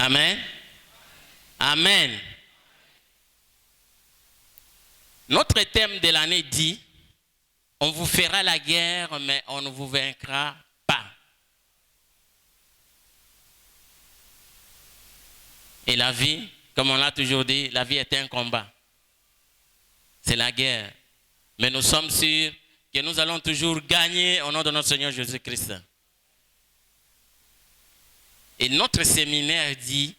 Amen. Amen. Notre thème de l'année dit, on vous fera la guerre, mais on ne vous vaincra pas. Et la vie, comme on l'a toujours dit, la vie est un combat. C'est la guerre. Mais nous sommes sûrs que nous allons toujours gagner au nom de notre Seigneur Jésus-Christ. Et notre séminaire dit,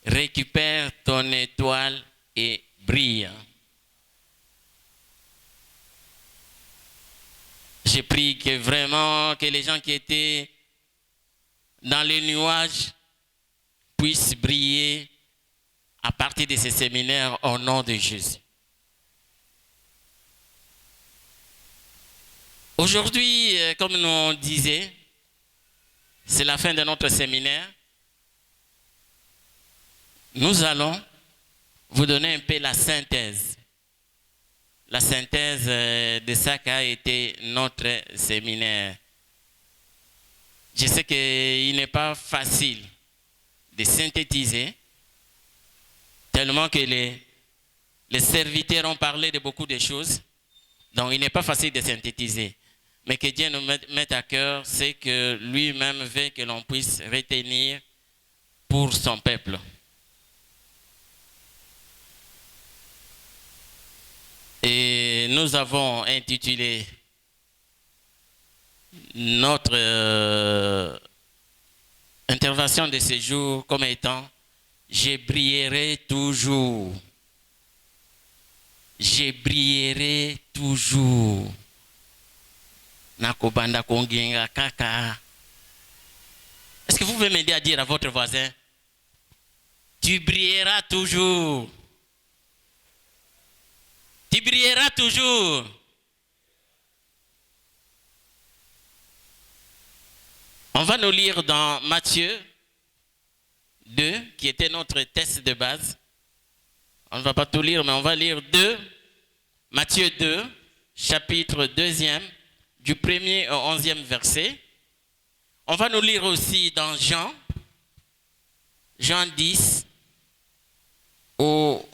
récupère ton étoile et brille. J'ai pris que vraiment que les gens qui étaient dans les nuages puissent briller à partir de ces séminaires au nom de Jésus. Aujourd'hui, comme nous on disait, c'est la fin de notre séminaire. Nous allons vous donner un peu la synthèse. La synthèse de ça qu'a été notre séminaire. Je sais qu'il n'est pas facile de synthétiser, tellement que les serviteurs ont parlé de beaucoup de choses. Donc il n'est pas facile de synthétiser. Mais que Dieu nous mette à cœur, c'est que lui-même veut que l'on puisse retenir pour son peuple. Et nous avons intitulé notre intervention de ce jour comme étant « Je brillerai toujours ». Je brillerai toujours. Nakobanda kongenga kaka. Est-ce que vous pouvez m'aider à dire à votre voisin, tu brilleras toujours. Tu brilleras toujours. On va nous lire dans Matthieu 2, qui était notre texte de base. On ne va pas tout lire, mais on va lire Matthieu 2, chapitre 2, du 1er au 11e verset. On va nous lire aussi dans Jean 10, au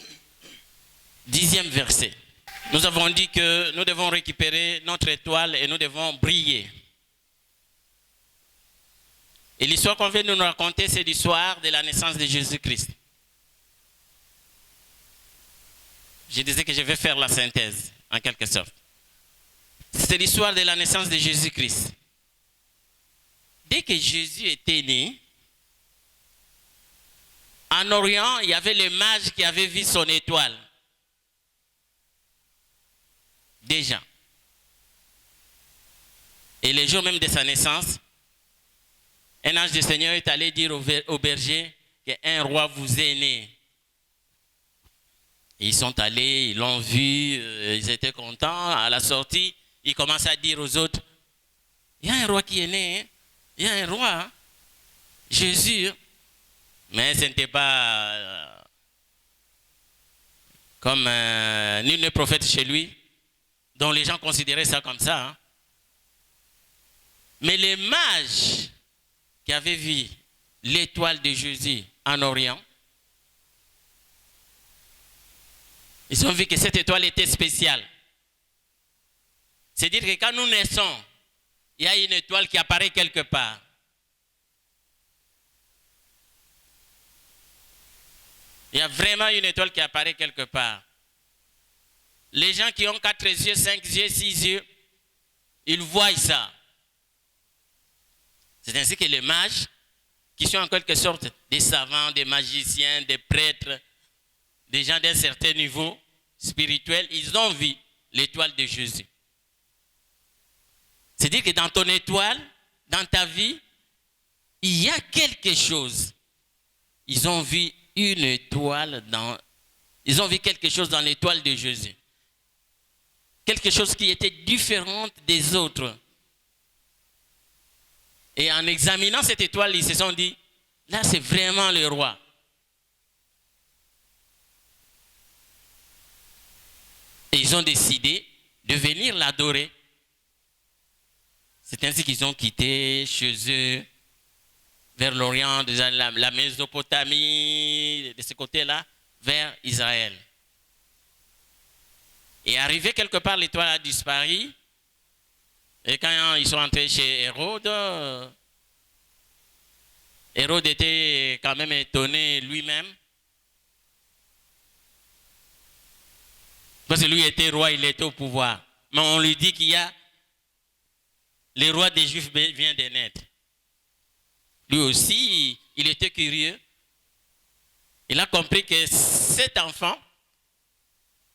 10e verset. Nous avons dit que nous devons récupérer notre étoile et nous devons briller. Et l'histoire qu'on vient de nous raconter, c'est l'histoire de la naissance de Jésus-Christ. Je disais que je vais faire la synthèse, en quelque sorte. C'est l'histoire de la naissance de Jésus-Christ. Dès que Jésus était né, en Orient, il y avait le mage qui avait vu son étoile. Déjà. Et le jour même de sa naissance, un ange du Seigneur est allé dire au berger qu'un roi vous est né. Et ils sont allés, ils l'ont vu, ils étaient contents. À la sortie, ils commencent à dire aux autres, il y a un roi qui est né, hein? Il y a un roi, hein? Jésus. Mais ce n'était pas comme nul n'est prophète chez lui, dont les gens considéraient ça comme ça. Hein? Mais les mages qui avaient vu l'étoile de Jésus en Orient, ils ont vu que cette étoile était spéciale. C'est-à-dire que quand nous naissons, il y a une étoile qui apparaît quelque part. Il y a vraiment une étoile qui apparaît quelque part. Les gens qui ont 4 yeux, 5 yeux, 6 yeux, ils voient ça. C'est ainsi que les mages, qui sont en quelque sorte des savants, des magiciens, des prêtres, des gens d'un certain niveau spirituel, ils ont vu l'étoile de Jésus. C'est-à-dire que dans ton étoile, dans ta vie, il y a quelque chose. Ils ont vu une étoile ils ont vu quelque chose dans l'étoile de Jésus. Quelque chose qui était différent des autres. Et en examinant cette étoile, ils se sont dit, là c'est vraiment le roi. Et ils ont décidé de venir l'adorer. C'est ainsi qu'ils ont quitté chez eux vers l'Orient, la Mésopotamie, de ce côté-là, vers Israël. Et arrivé quelque part, l'étoile a disparu. Et quand ils sont entrés chez Hérode, Hérode était quand même étonné lui-même. Parce que lui était roi, il était au pouvoir. Mais on lui dit qu'il y a le roi des Juifs vient de naître. Lui aussi, il était curieux. Il a compris que cet enfant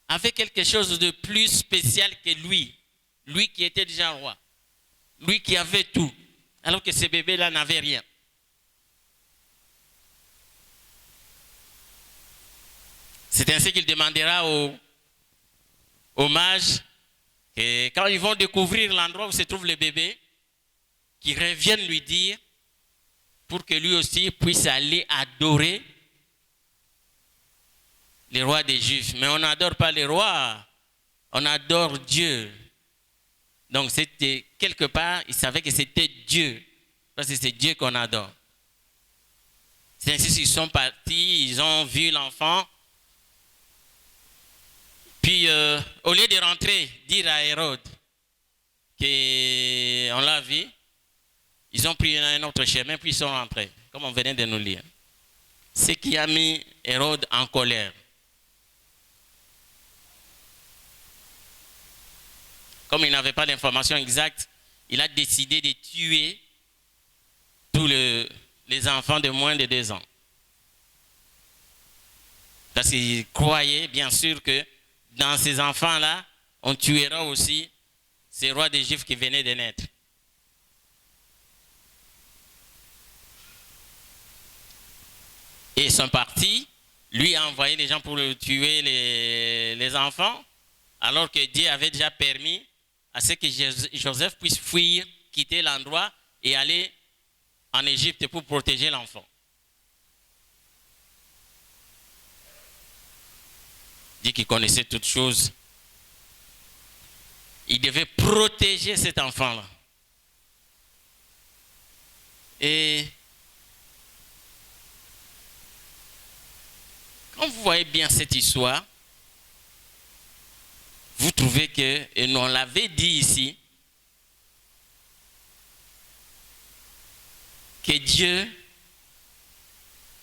avait quelque chose de plus spécial que lui. Lui qui était déjà roi. Lui qui avait tout. Alors que ce bébé-là n'avait rien. C'est ainsi qu'il demandera aux mages que quand ils vont découvrir l'endroit où se trouve le bébé, qu'ils reviennent lui dire pour que lui aussi puisse aller adorer le roi des Juifs. Mais on n'adore pas les rois, on adore Dieu. Donc c'était quelque part, ils savaient que c'était Dieu, parce que c'est Dieu qu'on adore. C'est ainsi qu'ils sont partis, ils ont vu l'enfant. Puis au lieu de rentrer, dire à Hérode qu'on l'a vu, ils ont pris un autre chemin, puis ils sont rentrés, comme on venait de nous lire. Ce qui a mis Hérode en colère. Comme il n'avait pas d'informations exactes, il a décidé de tuer tous les enfants de moins de 2 ans. Parce qu'il croyait, bien sûr, que dans ces enfants-là, on tuera aussi ces rois des Juifs qui venaient de naître. Et son parti, lui, a envoyé les gens pour tuer les enfants, alors que Dieu avait déjà permis à ce que Joseph puisse fuir, quitter l'endroit et aller en Égypte pour protéger l'enfant. Dieu qui connaissait toutes choses, il devait protéger cet enfant-là. Et quand vous voyez bien cette histoire, vous trouvez que, et nous on l'avait dit ici, que Dieu,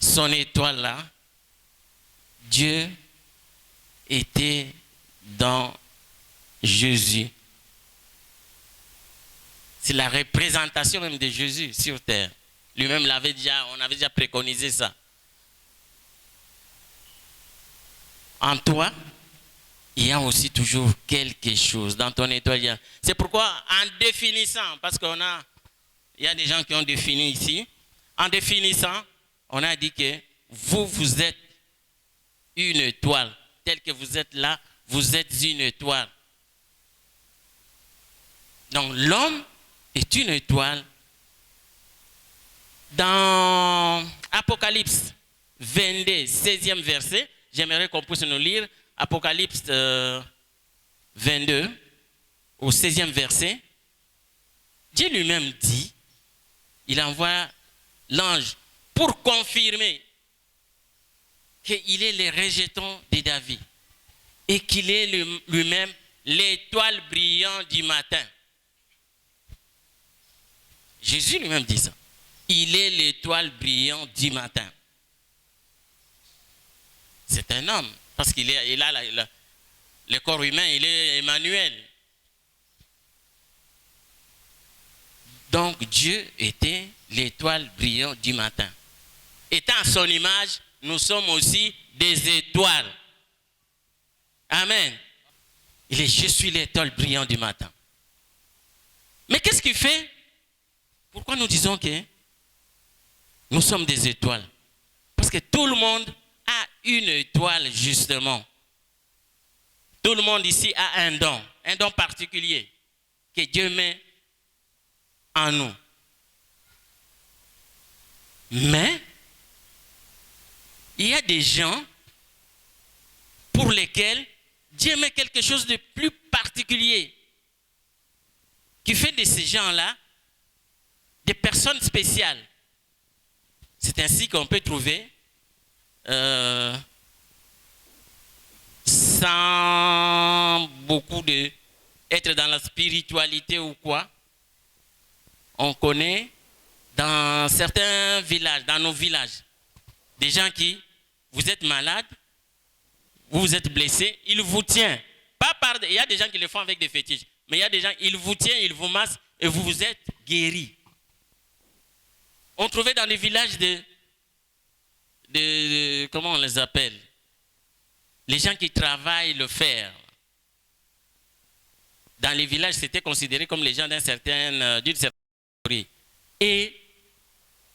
son étoile là, Dieu était dans Jésus. C'est la représentation même de Jésus sur terre. Lui-même on avait déjà préconisé ça. En toi, il y a aussi toujours quelque chose dans ton étoile. C'est pourquoi en définissant, parce il y a des gens qui ont défini ici, en définissant, on a dit que vous êtes une étoile. Tel que vous êtes là, vous êtes une étoile. Donc l'homme est une étoile. Dans Apocalypse 22, 16e verset, j'aimerais qu'on puisse nous lire Apocalypse 22, au 16e verset. Dieu lui-même dit, il envoie l'ange pour confirmer qu'il est le rejeton de David et qu'il est lui-même l'étoile brillante du matin. Jésus lui-même dit ça. Il est l'étoile brillante du matin. C'est un homme, parce qu'il a le corps humain, il est Emmanuel. Donc Dieu était l'étoile brillante du matin. Étant à son image, nous sommes aussi des étoiles. Amen. Je suis l'étoile brillante du matin. Mais qu'est-ce qu'il fait? Pourquoi nous disons que nous sommes des étoiles? Parce que tout le monde a une étoile, justement. Tout le monde ici a un don particulier que Dieu met en nous. Mais il y a des gens pour lesquels Dieu met quelque chose de plus particulier qui fait de ces gens-là des personnes spéciales. C'est ainsi qu'on peut trouver, sans beaucoup de être dans la spiritualité ou quoi, on connaît dans certains villages, dans nos villages, des gens qui, vous êtes malade, vous êtes blessé, il vous tient. Il y a des gens qui le font avec des fétiches, mais il y a des gens, ils vous tiennent, ils vous massent et vous êtes guéris. On trouvait dans les villages comment on les appelle? Les gens qui travaillent le fer. Dans les villages, c'était considéré comme les gens d'une certaine catégorie. Et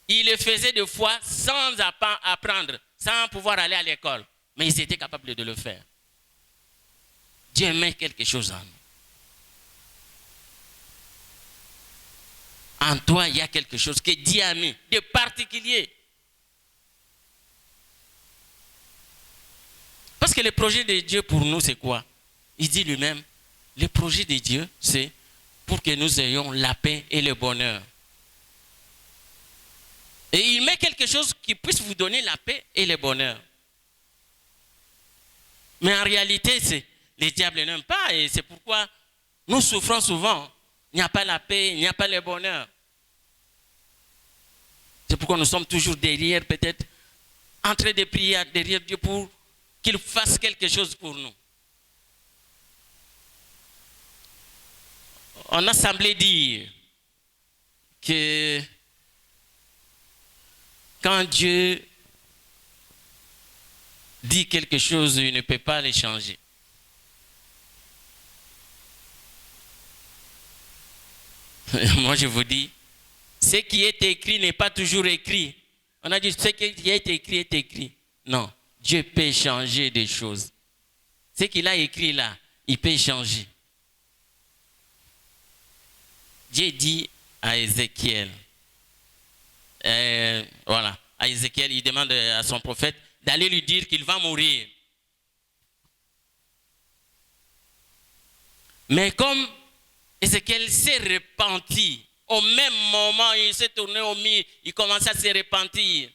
ils le faisaient des fois sans apprendre, sans pouvoir aller à l'école. Mais ils étaient capables de le faire. Dieu met quelque chose en nous. En toi, il y a quelque chose que Dieu a mis de particulier. Parce que le projet de Dieu pour nous, c'est quoi? Il dit lui-même, le projet de Dieu, c'est pour que nous ayons la paix et le bonheur. Et il met quelque chose qui puisse vous donner la paix et le bonheur. Mais en réalité, les diables n'aiment pas et c'est pourquoi nous souffrons souvent. Il n'y a pas la paix, il n'y a pas le bonheur. C'est pourquoi nous sommes toujours derrière, peut-être, en train de prier derrière Dieu pour qu'il fasse quelque chose pour nous. On a semblé dire que quand Dieu dit quelque chose, il ne peut pas le changer. Moi, je vous dis, ce qui est écrit n'est pas toujours écrit. On a dit, ce qui est écrit est écrit. Non, Dieu peut changer des choses. Ce qu'il a écrit là, il peut changer. Dieu dit à Ézéchiel, voilà, à Ézéchiel, il demande à son prophète d'aller lui dire qu'il va mourir. Mais comme Ézéchiel s'est repenti, au même moment, il s'est tourné au milieu, il commençait à se repentir.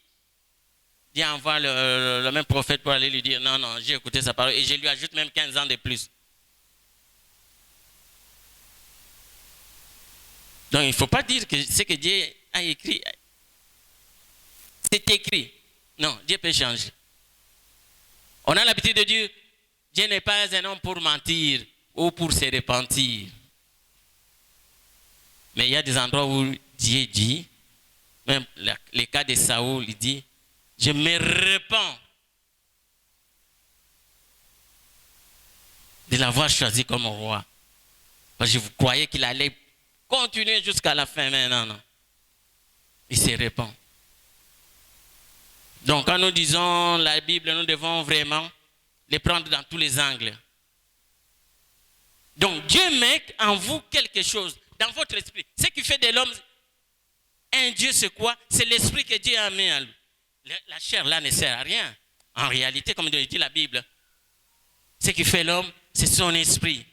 Dieu envoie le même prophète pour aller lui dire, non, non, j'ai écouté sa parole et je lui ajoute même 15 ans de plus. Donc il ne faut pas dire que ce que Dieu a écrit, c'est écrit. Non, Dieu peut changer. On a l'habitude de dire, Dieu n'est pas un homme pour mentir ou pour se repentir. Mais il y a des endroits où Dieu dit, même le cas de Saoul, il dit, je me repens de l'avoir choisi comme roi. Parce que je croyais qu'il allait continuer jusqu'à la fin, mais non, non. Il se repent. Donc quand nous disons la Bible, nous devons vraiment les prendre dans tous les angles. Donc Dieu met en vous quelque chose, dans votre esprit. Ce qui fait de l'homme un Dieu, c'est quoi? C'est l'esprit que Dieu a mis en lui. La chair là ne sert à rien. En réalité, comme dit la Bible, ce qui fait l'homme, c'est son esprit.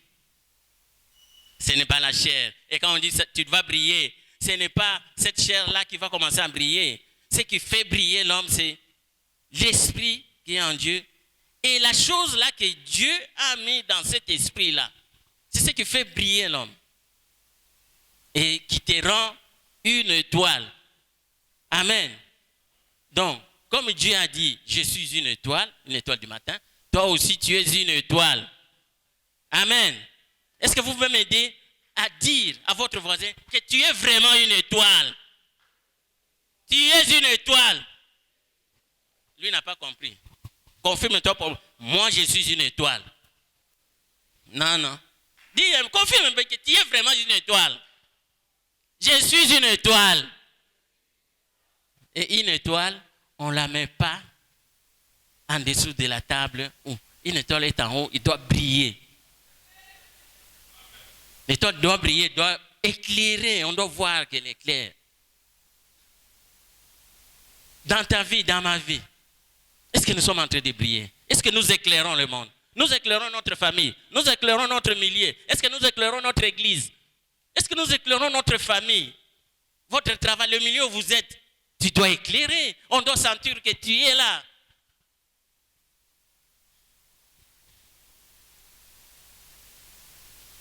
Ce n'est pas la chair. Et quand on dit tu dois briller, ce n'est pas cette chair-là qui va commencer à briller. Ce qui fait briller l'homme, c'est l'esprit qui est en Dieu. Et la chose là que Dieu a mis dans cet esprit-là, c'est ce qui fait briller l'homme. Et qui te rend une étoile. Amen. Donc, comme Dieu a dit, je suis une étoile du matin, toi aussi tu es une étoile. Amen. Est-ce que vous pouvez m'aider à dire à votre voisin que tu es vraiment une étoile? Tu es une étoile. Lui n'a pas compris. Confirme-toi pour moi, je suis une étoile. Non, non. Dis, confirme que tu es vraiment une étoile. Je suis une étoile. Et une étoile, on ne la met pas en dessous de la table. Une étoile est en haut, il doit briller. L'étoile doit briller, doit éclairer, on doit voir qu'elle éclaire. Dans ta vie, dans ma vie, est-ce que nous sommes en train de briller? Est-ce que nous éclairons le monde? Nous éclairons notre famille, nous éclairons notre milieu. Est-ce que nous éclairons notre église? Est-ce que nous éclairons notre famille? Votre travail, le milieu où vous êtes, Tu dois éclairer. On doit sentir que tu es là.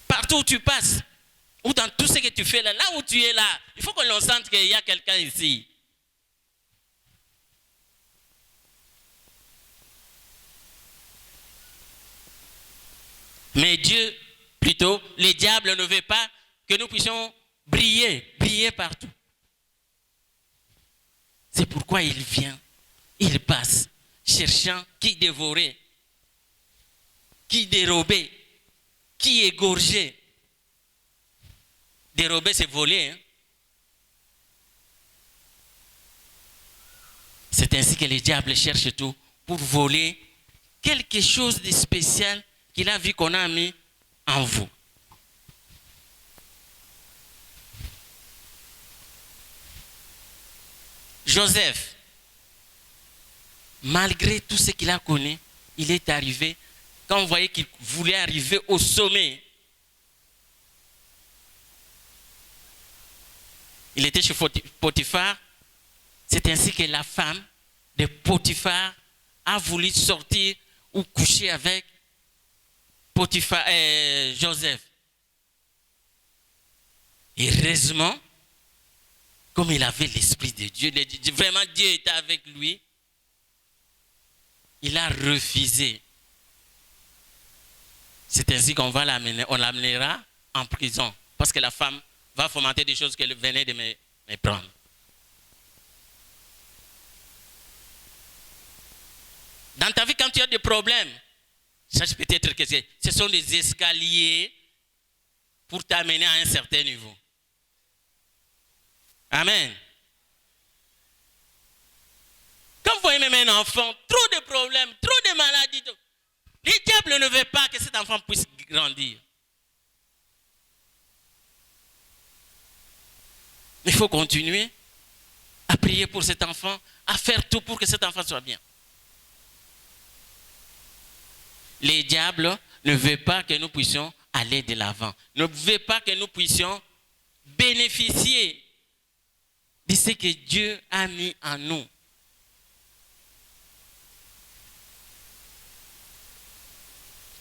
Partout où tu passes, ou dans tout ce que tu fais là, là où tu es là, il faut que l'on sente qu'il y a quelqu'un ici. Mais Dieu, plutôt, les diables ne veulent pas que nous puissions briller partout. C'est pourquoi il vient, il passe, cherchant qui dévorer, qui dérober, qui égorger. Dérober, c'est voler. Hein? C'est ainsi que les diables cherchent tout pour voler quelque chose de spécial qu'il a vu qu'on a mis en vous. Joseph, malgré tout ce qu'il a connu, il est arrivé, quand on voyait qu'il voulait arriver au sommet, il était chez Potiphar, c'est ainsi que la femme de Potiphar a voulu sortir ou coucher avec Potiphar, Joseph. Et heureusement, comme il avait l'Esprit de Dieu, vraiment Dieu était avec lui, il a refusé. C'est ainsi qu'on va l'amener, on l'amènera en prison. Parce que la femme va fomenter des choses qu'elle venait de me prendre. Dans ta vie, quand tu as des problèmes, sache peut-être que ce sont des escaliers pour t'amener à un certain niveau. Amen. Quand vous voyez même un enfant, trop de problèmes, trop de maladies, les diables ne veulent pas que cet enfant puisse grandir. Il faut continuer à prier pour cet enfant, à faire tout pour que cet enfant soit bien. Les diables ne veulent pas que nous puissions aller de l'avant. Ne veulent pas que nous puissions bénéficier de ce que Dieu a mis en nous.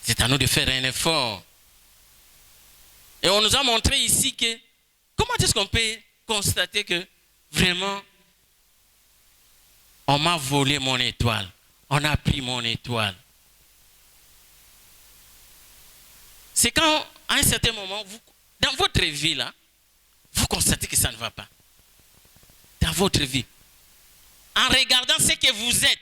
C'est à nous de faire un effort. Et on nous a montré ici que comment est-ce qu'on peut constater que vraiment on m'a volé mon étoile. On a pris mon étoile. C'est quand, à un certain moment, dans votre vie, là, vous constatez que ça ne va pas. Dans votre vie. En regardant ce que vous êtes.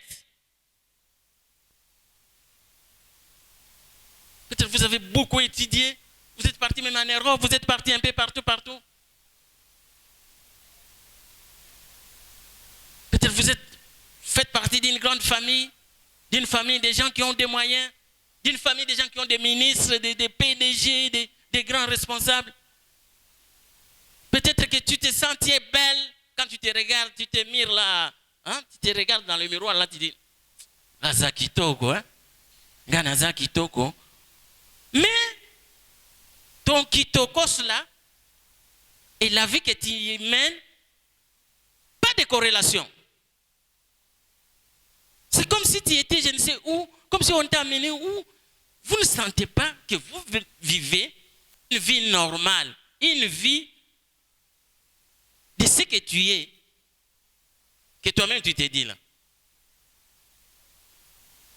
Peut-être vous avez beaucoup étudié. Vous êtes parti même en Europe. Vous êtes parti un peu partout. Peut-être vous faites partie d'une grande famille. D'une famille des gens qui ont des moyens. D'une famille des gens qui ont des ministres, des PDG, des grands responsables. Peut-être que tu te sentais belle quand tu te regardes, tu te mires là, hein? Tu te regardes dans le miroir là, tu dis, Naza kitoko, hein? Naza kitoko. Mais ton kitokos là et la vie que tu y mènes, pas de corrélation. C'est comme si tu étais, je ne sais où, comme si on t'a amené où. Vous ne sentez pas que vous vivez une vie normale, une vie de ce que tu es, que toi-même tu t'es dit là.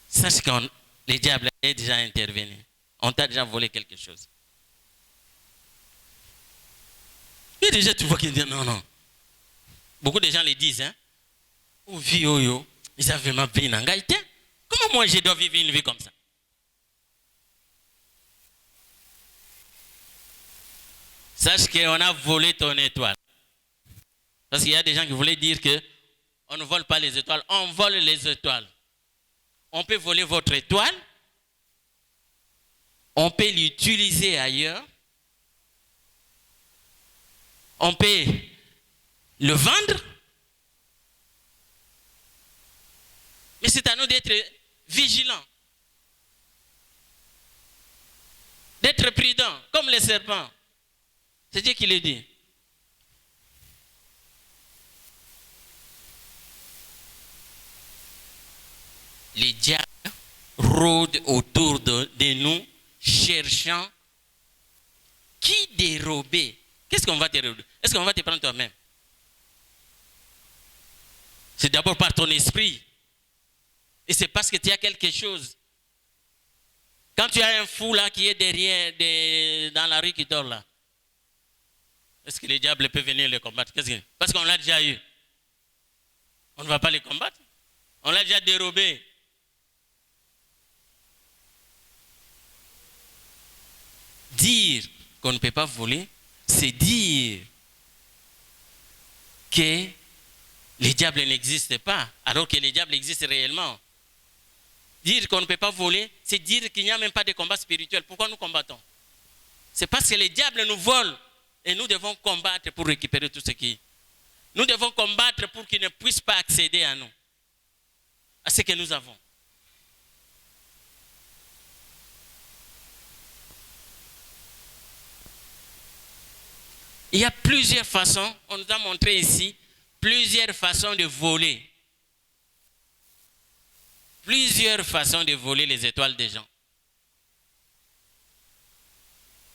Sache que les diables est déjà intervenu. On t'a déjà volé quelque chose. Et déjà tu vois qu'ils disent non. Beaucoup de gens le disent, hein. Ou vie oyo, ils avaient vraiment pris une engagement. Comment moi je dois vivre une vie comme ça? Sache qu'on a volé ton étoile. Parce qu'il y a des gens qui voulaient dire qu'on ne vole pas les étoiles, on vole les étoiles. On peut voler votre étoile, on peut l'utiliser ailleurs, on peut le vendre, mais c'est à nous d'être vigilants, d'être prudents, comme les serpents. C'est Dieu qui le dit. les diables rôdent autour de nous, cherchant qui dérober. Qu'est-ce qu'on va te dérober? Est-ce qu'on va te prendre toi-même? C'est d'abord par ton esprit. Et c'est parce que tu as quelque chose. Quand tu as un fou là qui est derrière, dans la rue qui dort là, est-ce que le diable peut venir le combattre? Parce qu'on l'a déjà eu. On ne va pas les combattre. On l'a déjà dérobé. Dire qu'on ne peut pas voler, c'est dire que les diables n'existent pas, alors que les diables existent réellement. Dire qu'on ne peut pas voler, c'est dire qu'il n'y a même pas de combat spirituel. Pourquoi nous combattons? C'est parce que les diables nous volent et nous devons combattre pour récupérer tout ce qui... Nous devons combattre pour qu'ils ne puissent pas accéder à nous, à ce que nous avons. Il y a plusieurs façons, on nous a montré ici, plusieurs façons de voler. Plusieurs façons de voler les étoiles des gens.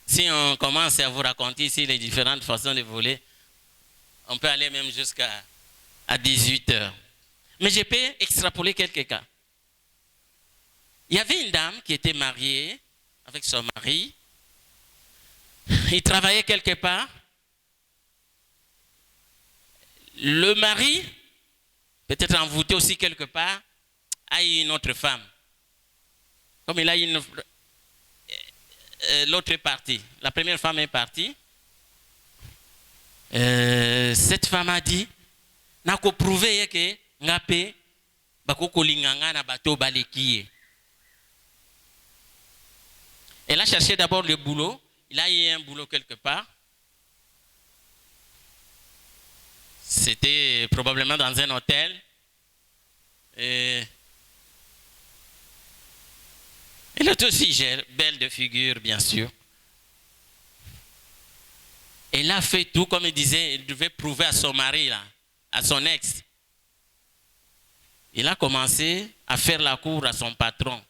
Si on commence à vous raconter ici les différentes façons de voler, on peut aller même jusqu'à 18 heures. Mais je peux extrapoler quelques cas. Il y avait une dame qui était mariée avec son mari. Il travaillait quelque part. Le mari, peut-être envoûté aussi quelque part, a eu une autre femme. Comme il a eu l'autre partie. La première femme est partie. Cette femme a dit, nako prouvé que ngape bakoko linganga na bato balekiye. Elle a cherché d'abord le boulot. Il a eu un boulot quelque part. C'était probablement dans un hôtel. Elle est aussi belle de figure, bien sûr. Elle a fait tout, comme il disait, elle devait prouver à son mari, là, à son ex. Il a commencé à faire la cour à son patron.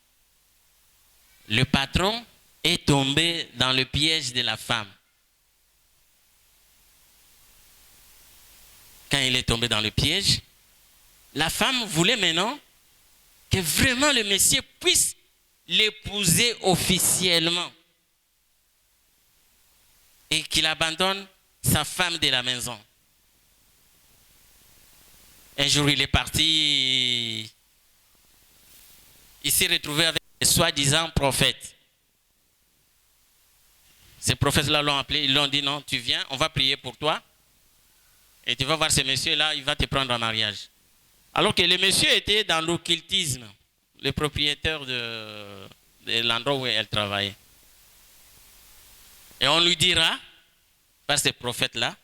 Le patron est tombé dans le piège de la femme. Quand il est tombé dans le piège, la femme voulait maintenant que vraiment le monsieur puisse l'épouser officiellement et qu'il abandonne sa femme de la maison. Un jour, il est parti, il s'est retrouvé avec des soi-disant prophètes. Ces prophètes-là l'ont appelé, ils l'ont dit non, tu viens, on va prier pour toi. Et tu vas voir ce monsieur-là, il va te prendre en mariage. Alors que le monsieur était dans l'occultisme, le propriétaire de l'endroit où elle travaillait. Et on lui dira, par ces prophètes-là,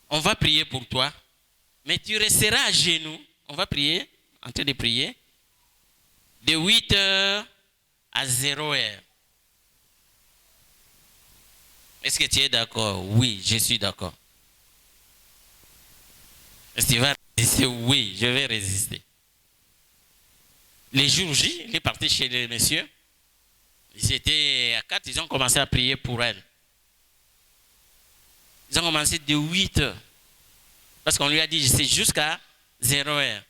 on va prier pour toi, mais tu resteras à genoux, on va prier, en train de prier, de 8 heures à 0 heure. Est-ce que tu es d'accord? Oui, je suis d'accord. Est-ce que tu vas résister? Oui, je vais résister. Les jours J, il est parti chez les messieurs. Ils étaient à 4, ils ont commencé à prier pour elle. Ils ont commencé de 8 heures. Parce qu'on lui a dit, c'est jusqu'à 0 heure.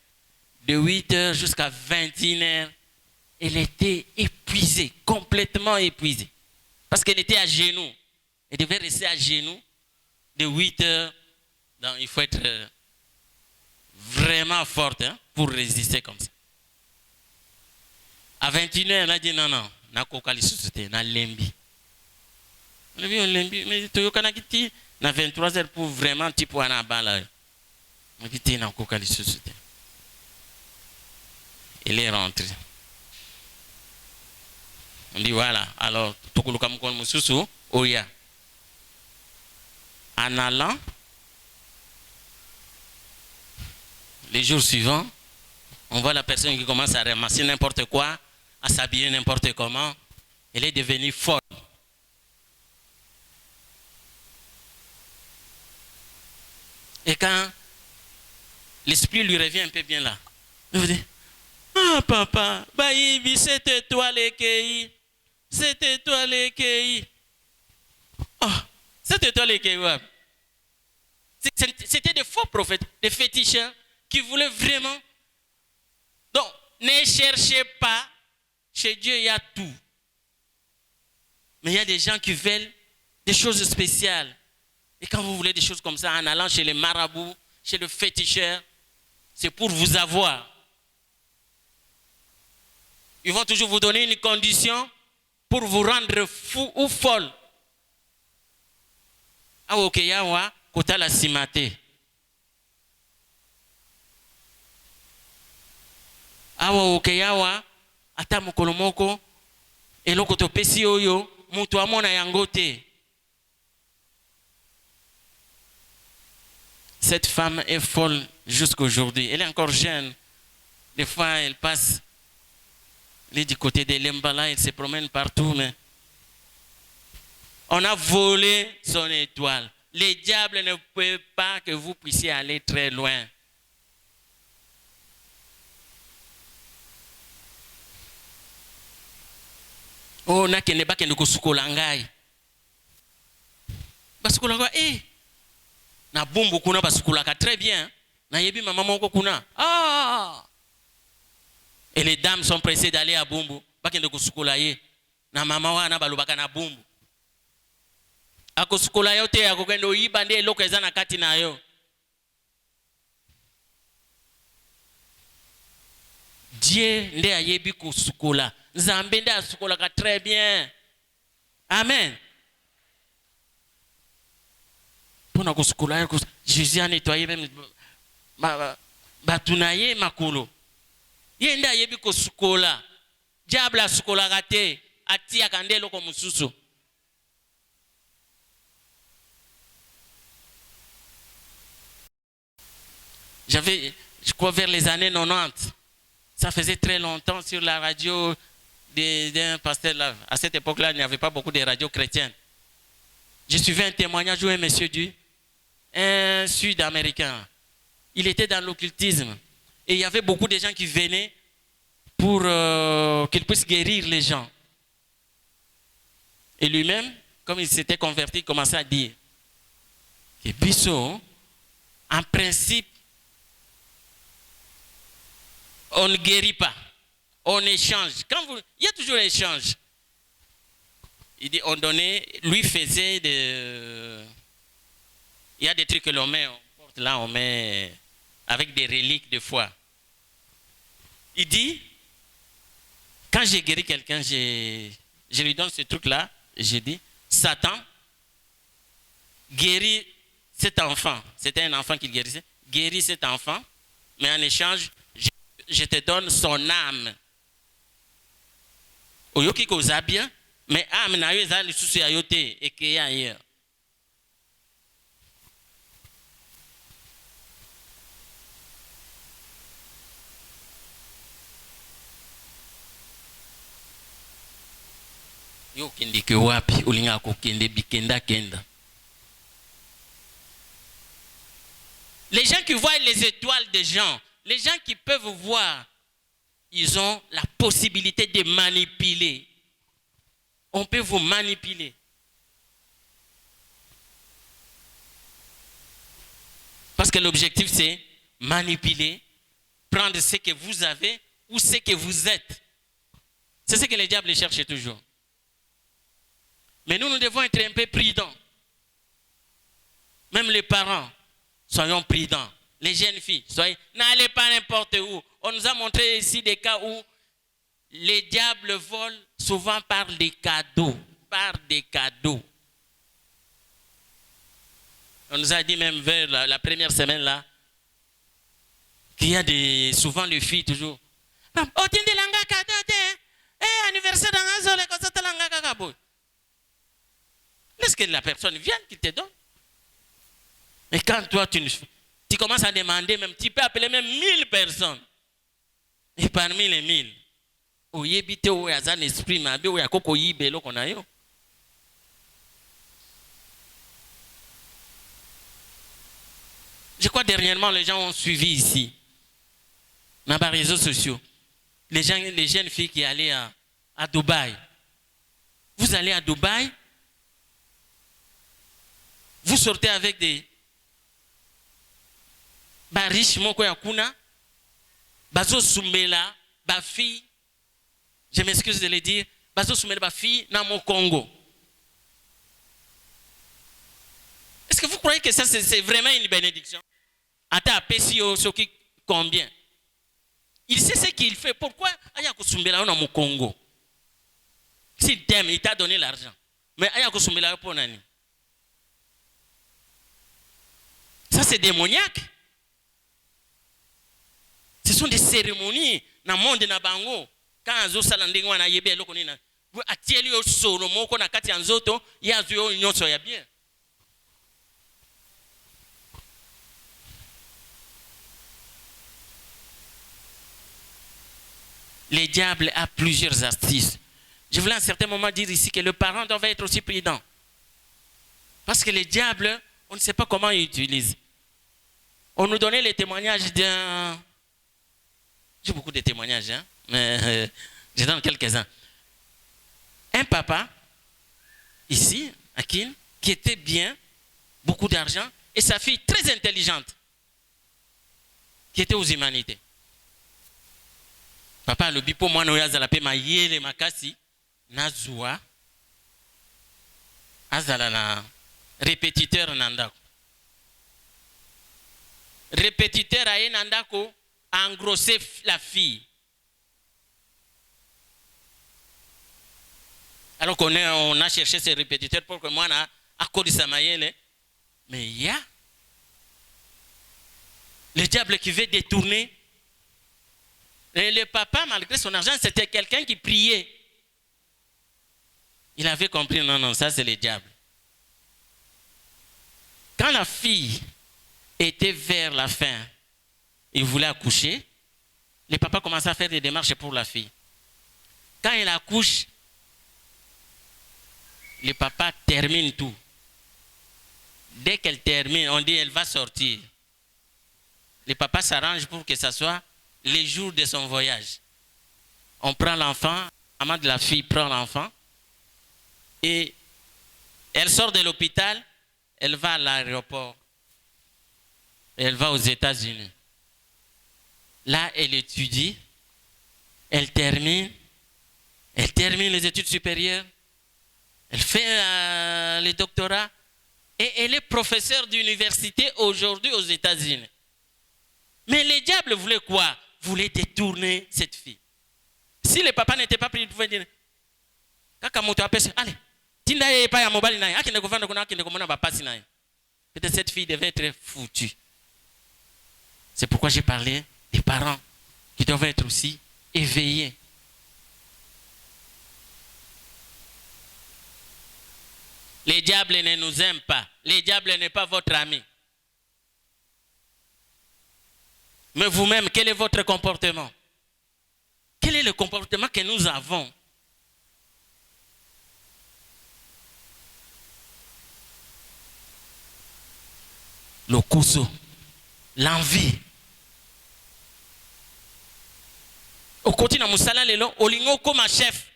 De 8 heures jusqu'à 21 heures, elle était épuisée, complètement épuisée. Parce qu'elle était à genoux. Elle devait rester à genoux de 8 heures. Donc, il faut être vraiment forte pour résister comme ça. À 21 heures, elle a dit non, non, na kokali susute, na lembi. On a vu un lembi, mais tu as dit, na 23 heures pour vraiment type wana bala. On a dit, na kokali susute. Il est rentré. On dit voilà, alors, tokuluka mkon mususu, oya. En allant, les jours suivants, on voit la personne qui commence à ramasser n'importe quoi, à s'habiller n'importe comment. Elle est devenue folle. Et quand l'esprit lui revient un peu bien là, il vous dit, ah, Ah, papa, baïbi, c'était toi les pays. C'était toi les pays. Oh, c'était toi les pays. C'était des faux prophètes, des féticheurs qui voulaient vraiment. Donc, ne cherchez pas. Chez Dieu, il y a tout. Mais il y a des gens qui veulent des choses spéciales. Et quand vous voulez des choses comme ça, en allant chez les marabouts, chez le féticheur, c'est pour vous avoir. Ils vont toujours vous donner une condition pour vous rendre fou ou folle. Awa okeyawa kotala simate. Awa okeyawa ata mokolo moko eloko topesi oyo mutu amona yango te. Cette femme est folle jusqu'aujourd'hui. Elle est encore jeune. Des fois, elle passe du côté de Lembala, elle se promène partout, mais on a volé son étoile. Les diables ne peuvent pas que vous puissiez aller très loin. Oh, na kende ba kende ko sukola ngai. Basukola ko na bumbu kuna basukolaka très bien. Na yebi mama moko kuna. Ah! Et les dames sont pressées d'aller à bumbu. Ba kende ko sukola ye. Na mama wana balobaka na bumbu. Ako sukola yo te akokende oyiba nde eloko eza na kati na yo. Dieu nde ayebi ko sukola. Nzambe nde asukolaka très bien. Amen. Pona ko sukola yo Jésus a nettoyé même batunaye makolo. Ye nde ayebi ko sukola. Diable asukolaka te atiaka nde eloko mususu. Je crois vers les années 90, ça faisait très longtemps sur la radio d'un pasteur là. À cette époque-là, il n'y avait pas beaucoup de radios chrétiennes. Je suivais un témoignage où un monsieur Dieu, un Sud-Américain, il était dans l'occultisme. Et il y avait beaucoup de gens qui venaient pour qu'il puisse guérir les gens. Et lui-même, comme il s'était converti, il commençait à dire que Bissot, en principe, on ne guérit pas, on échange. Il y a toujours un échange. Il dit, on donnait, lui faisait il y a des trucs que l'on met, on porte là, on met avec des reliques de foi. Il dit, quand j'ai guéri quelqu'un, je lui donne ce truc-là, j'ai dit, Satan guérit cet enfant. C'était un enfant qu'il guérissait. Guérit cet enfant, mais en échange, je te donne son âme. Oyoki koza bien, mais âme na yo eza lisusu ya yo te ekeye ailleurs. Yo kende ke wapi olinga kokende bikenda kenda. Les gens qui voient les étoiles des gens, les gens qui peuvent voir, ils ont la possibilité de manipuler. On peut vous manipuler. Parce que l'objectif, c'est manipuler, prendre ce que vous avez ou ce que vous êtes. C'est ce que les diables cherchent toujours. Mais nous devons être un peu prudents. Même les parents, soyons prudents. Les jeunes filles, n'allez pas n'importe où. On nous a montré ici des cas où les diables volent souvent par des cadeaux. Par des cadeaux. On nous a dit même vers la première semaine là, qu'il y a souvent les filles toujours. Oh, anniversaire dans laisse que la personne vienne qui te donne. Et quand toi tu commences à demander, même tu peux appeler même 1000 personnes. Et parmi les 1000, je crois dernièrement les gens ont suivi ici, dans les réseaux sociaux. les jeunes filles qui allaient à Dubaï. Vous allez à Dubaï, vous sortez avec des riches moko ya kuna, bazo sumbela, ba fille, je m'excuse de le dire, bazo sumbela ba fille na mon Congo. Est-ce que vous croyez que ça c'est vraiment une bénédiction? Ata pesio soki combien? Il sait ce qu'il fait. Pourquoi aya kusumbela na mon Congo? S'il t'aime, il t'a donné l'argent. Mais aya kusumbela pour nani? Ça c'est démoniaque. Ce sont des cérémonies dans le monde de Nabango. Quand on a des gens qui ont été là, vous attirez au solo, moko na kati anzoto, ya zuyo nyonso ya bien. Le diable a plusieurs astuces. Je voulais à un certain moment dire ici que le parent doit être aussi prudent. Parce que le diable, on ne sait pas comment il utilise. On nous donnait les témoignages d'un... J'ai beaucoup de témoignages, hein? Mais je donne quelques-uns. Un papa, ici, à Kin, qui était bien, beaucoup d'argent, et sa fille très intelligente, qui était aux humanités. Papa, le bipo, moi, noya zalape ma yele makasi, nazua, azalala, répétiteur nandako. Répétiteur aye nandako, a engrossé la fille. Alors qu'on a cherché ces répétiteurs pour que moi, on a accordé sa maillelle. Mais il y a le diable qui veut détourner. Et le papa, malgré son argent, c'était quelqu'un qui priait. Il avait compris, non, non, ça c'est le diable. Quand la fille était vers la fin, il voulait accoucher, le papa commençait à faire des démarches pour la fille. Quand il accouche, le papa termine tout. Dès qu'elle termine, on dit elle va sortir. Le papa s'arrange pour que ce soit les jours de son voyage. On prend l'enfant, la maman de la fille prend l'enfant et elle sort de l'hôpital, elle va à l'aéroport, elle va aux États-Unis. Là, elle étudie, elle termine les études supérieures, elle fait le doctorat et elle est professeure d'université aujourd'hui aux États-Unis. Mais le diable voulait quoi? Voulait détourner cette fille. Si le papa n'était pas pris, il pouvait dire allez, peut-être cette fille devait être foutue. C'est pourquoi j'ai parlé des parents qui doivent être aussi éveillés. Le diable ne nous aime pas. Le diable n'est pas votre ami. Mais vous-même, quel est votre comportement? Quel est le comportement que nous avons? Le kuso, l'envie. Au quotidien, Moussala Lelo, Olingo comme chef.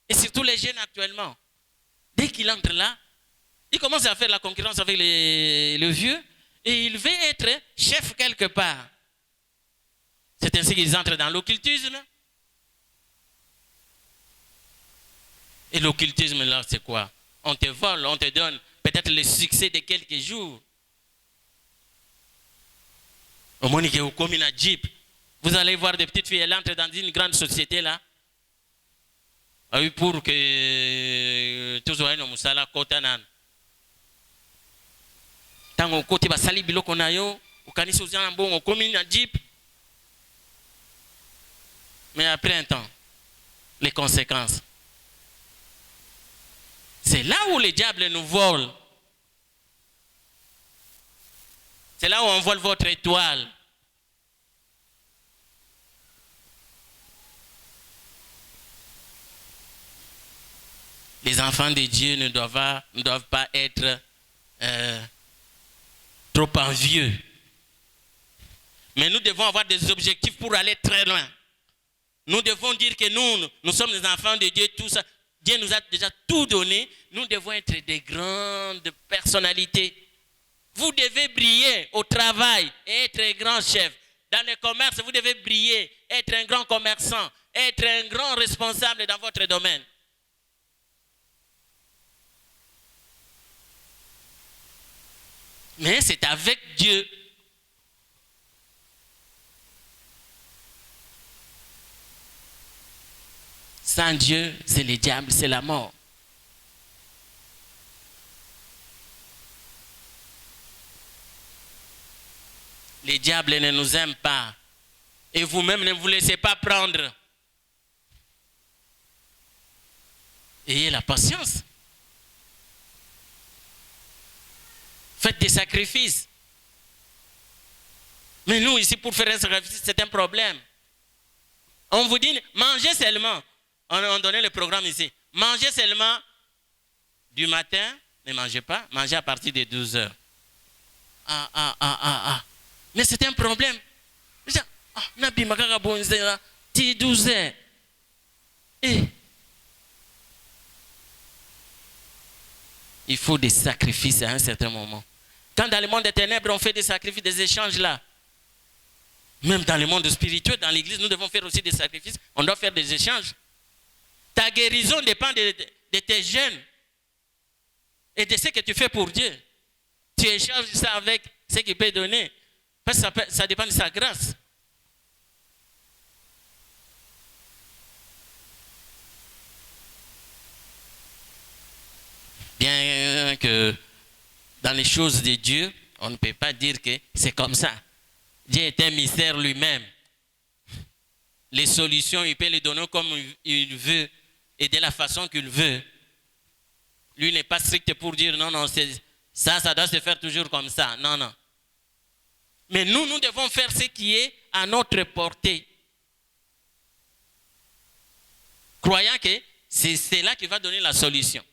Et surtout les jeunes actuellement. Dès qu'il entre là, il commence à faire la concurrence avec le vieux et il veut être chef quelque part. C'est ainsi qu'ils entrent dans l'occultisme. Et l'occultisme, là, c'est quoi? On te vole, on te donne peut-être le succès de quelques jours. Au moment où vous commis un jeep, vous allez voir des petites filles, elles entrent dans une grande société là. Pour que tous les gens soient là, kotanan. Tant au côté basali biloko na yo, au kanisi aux gens bon, on commis un jeep. Mais après un temps, les conséquences. C'est là où le diable nous vole. C'est là où on vole votre étoile. Les enfants de Dieu ne doivent pas être trop envieux. Mais nous devons avoir des objectifs pour aller très loin. Nous devons dire que nous sommes des enfants de Dieu, tout ça. Dieu nous a déjà tout donné. Nous devons être des grandes personnalités. Vous devez briller au travail et être un grand chef. Dans le commerce, vous devez briller, être un grand commerçant, être un grand responsable dans votre domaine. Mais c'est avec Dieu. Sans Dieu, c'est le diable, c'est la mort. Les diables ne nous aiment pas. Et vous-même ne vous laissez pas prendre. Ayez la patience. Faites des sacrifices. Mais nous, ici, pour faire un sacrifice, c'est un problème. On vous dit, mangez seulement. On donnait le programme ici. Mangez seulement du matin, ne mangez pas, mangez à partir de 12 heures. Mais c'est un problème. Nabi Makaka Bonzera, 12 heures. Il faut des sacrifices à un certain moment. Quand dans le monde des ténèbres, on fait des sacrifices, des échanges là. Même dans le monde spirituel, dans l'église, nous devons faire aussi des sacrifices. On doit faire des échanges. Ta guérison dépend de tes jeûnes et de ce que tu fais pour Dieu. Tu échanges ça avec ce qu'il peut donner. Parce que ça dépend de sa grâce. Bien que dans les choses de Dieu, on ne peut pas dire que c'est comme ça. Dieu est un mystère lui-même. Les solutions, il peut les donner comme il veut et de la façon qu'il veut. Lui n'est pas strict pour dire non, ça doit se faire toujours comme ça. Non, non. Mais nous devons faire ce qui est à notre portée. Croyant que c'est là qui va donner la solution.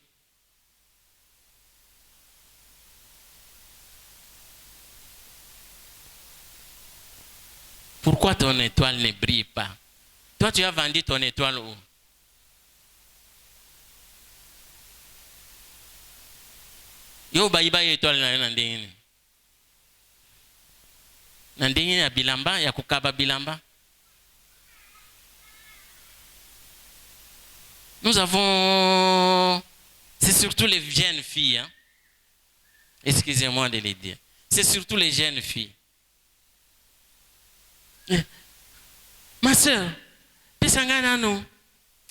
Pourquoi ton étoile ne brille pas? Toi, tu as vendu ton étoile où? Yo baïba étoile na ndenge. Na ndenge ya bilamba, ya kukaba bilamba. Nous avons... C'est surtout les jeunes filles. Hein? Excusez-moi de le dire. C'est surtout les jeunes filles. Ma soeur,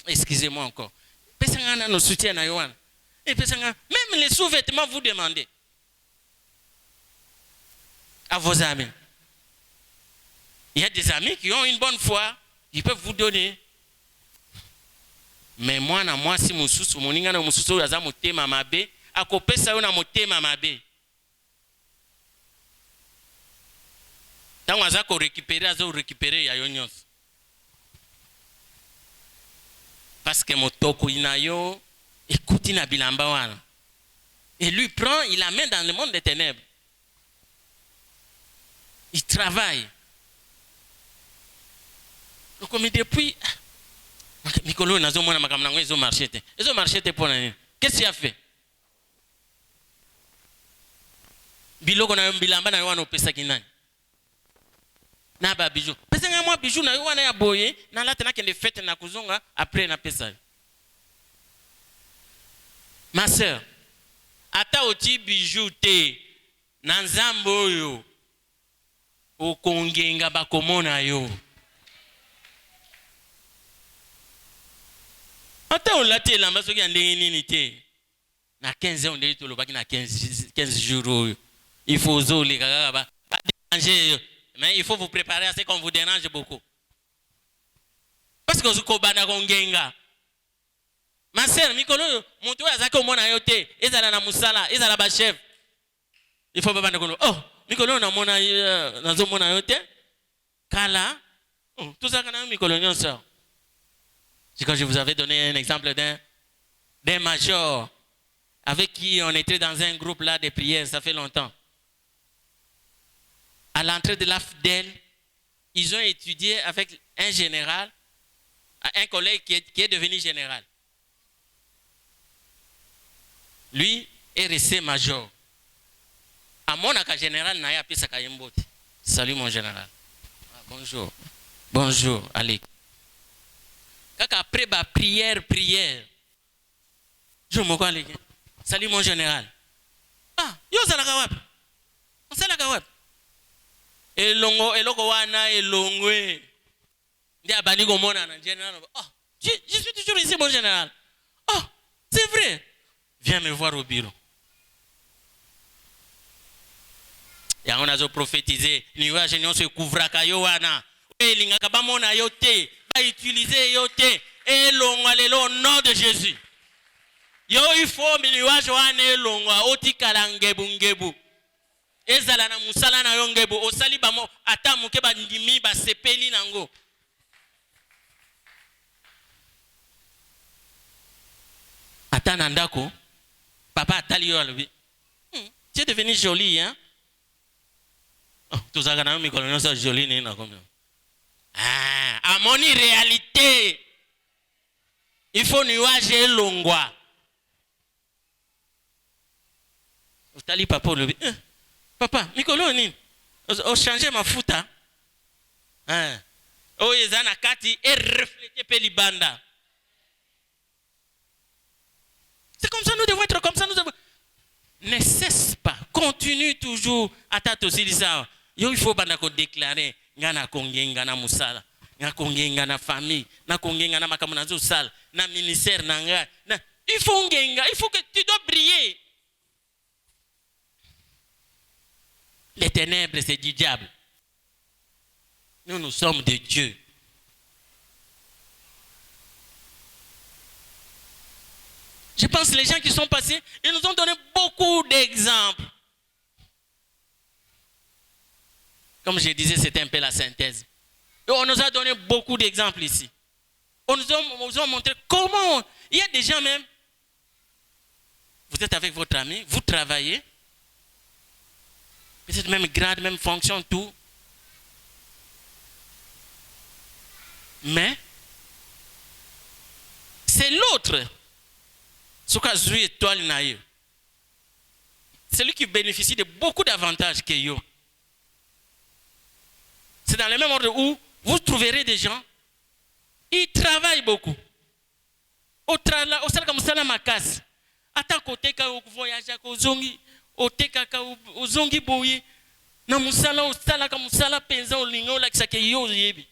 excusez-moi encore. Nous soutient à Yohan. Même les sous-vêtements, vous demandez à vos amis. Il y a des amis qui ont une bonne foi, ils peuvent vous donner. Mais moi, si je moninga na mususu aza motema mabe, akopesa yo na motema mabe. Tant aza ko récupérer ya yo nyonso. Parce que motoko inayo écoute na bilamba wana. Et lui prend, il l'amène dans le monde des ténèbres. Il travaille. Donc comme depuis Mikolo nazo mona makamna ezo marché te. Ezo marché te pour nani? Qu'est-ce qu'il a fait? Biloko na bilamba na wana opesa kinani? Na ba bijou. Pesa nga moi bijou na wana ya boye, na la tena kende fête na kuzonga après na pesa. Ma sœur, ata oti bijou te na nzambo oyo okongenga bakomona yo. Ata on l'a té lamba soki ande nini te. Na 15 ans on dit to lobaki na 15 jours. Il faut zoler kaka ba déranger. Mais il faut vous préparer à ce qu'on vous dérange beaucoup. Parce que vous bana kongenga. Ma sœur, mikolo moto azaka omona yo te, ezala na musala, ezala ba chef. Il faut bana kono. Oh, mikolo na mona nazo mona yo te. Kala. Tout ça kana mikolo nyonso. C'est quand je vous avais donné un exemple d'un major avec qui on était dans un groupe là de prières, ça fait longtemps. À l'entrée de l'AFDEL, ils ont étudié avec un général à un collègue qui est devenu général. Lui est resté major. À mon général, n'a appelé sa kayembote. Salut mon général. Ah, bonjour. Bonjour, allez. Après la prière. Je me crois, salut mon général. Ah, yo salakawap. On salakawap. Eloko wana elongwe. Ndi abani gomona na général. Oh, je suis toujours ici mon général. Oh, c'est vrai. Viens me voir au bureau. Et on a prophétisé, nuage et se couvra kayoana. Et l'ingaka bamona yote, va utiliser yote. Et l'ongwa au nom de Jésus. Yo il faut mi nuage wane l'ongwa oti kalangebu ngebu. Ezala na musala na yongebu osali bamo ata muke ba ndimi ba sepeli nango. Ata nandako papa atali yo alobi. Tu es devenu joli hein? Oh, tout ça quand même colonel ça joli n'est comme ah à mon réalité il faut nuage et longwa. Utali papa le papa mikolo nini o changer ma futa hein o ezana kati et refléter pe libanda. C'est comme ça nous devons être comme ça nous devons. Ne cesse pas, continue toujours à t'attosir ça. Il faut pas déclarer ngana konge ngana musala, ngana konge ngana famille, na konge ngana makamunazo sal, na ministère nanga. Il faut que tu dois briller. Les ténèbres c'est du diable. Nous sommes de Dieu. Je pense que les gens qui sont passés, ils nous ont donné beaucoup d'exemples. Comme je disais, c'était un peu la synthèse. Et on nous a donné beaucoup d'exemples ici. On nous a montré comment... Il y a des gens même... Vous êtes avec votre ami, vous travaillez. Peut-être même grade, même fonction, tout. Mais... c'est l'autre... C'est lui qui bénéficie de beaucoup d'avantages que yo. C'est dans le même ordre où vous trouverez des gens, ils travaillent beaucoup. Au salaka musala makasi. Ata koteka voyage ko zongi, oteka ka zongi boye. Na musala o salaka musala penza olingo la kisake yo yebi.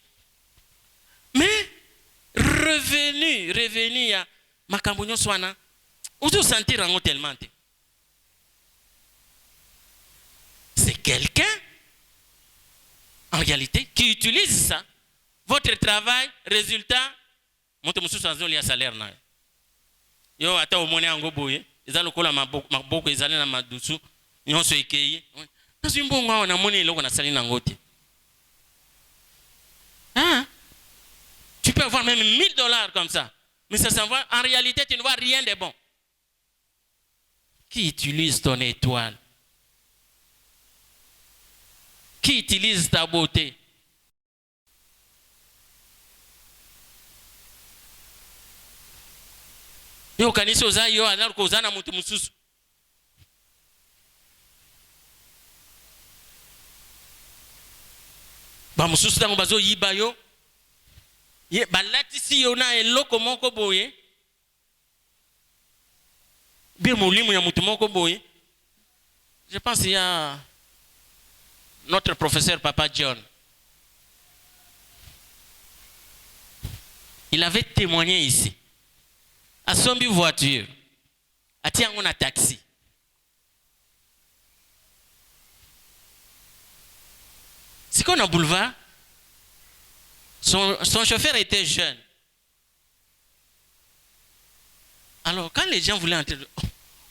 Mais revenu ya makambo nyo swana. Où tu sentir en tellement. C'est quelqu'un, en réalité, qui utilise ça. Votre travail, résultat, monte monsieur sans un salaire. Yo, ata au monnaie en goboye, ils allent coller ma boko, ils allaient dans ma douce, ils ont se écueilli. Dans une bonne on a monnaie, on a salé dans gote. Hein? Tu peux avoir même $1000 comme ça. Mais ça s'en va, en réalité, tu ne vois rien de bon. Qui utilise ton étoile? Qui utilise ta beauté? Yo kanisa oza yo anar ko zana mutu mususu. Ba mususu tango bazo yiba yo. Ye balati si yo na eloko moko boye. Je pense qu'il y a notre professeur Papa John. Il avait témoigné ici. À son voiture. À tiens on a taxi. C'est qu'on a boulevard. Son chauffeur était jeune. Alors, quand les gens voulaient entrer,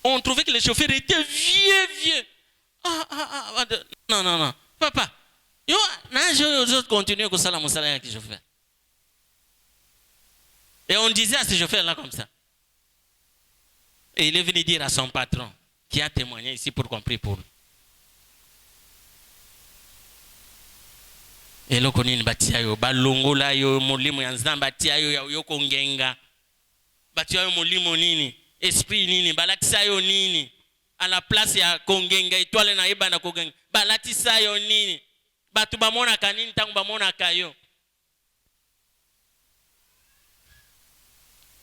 on trouvait que le chauffeur était vieux. Non. Papa, je continue comme ça, la moussala avec le chauffeur. Et on disait à ce chauffeur-là comme ça. Et il est venu dire à son patron, qui a témoigné ici pour compris pour lui. eloko nini batia yo balongola yo molimo ya nzambe batia yo yo kongenga batia yo molimo nini esprit nini balatisa yo nini à la place ya kongenga étoile na yeba na kongenga balatisa yo nini batu bamonaka nini tango bamonaka yo.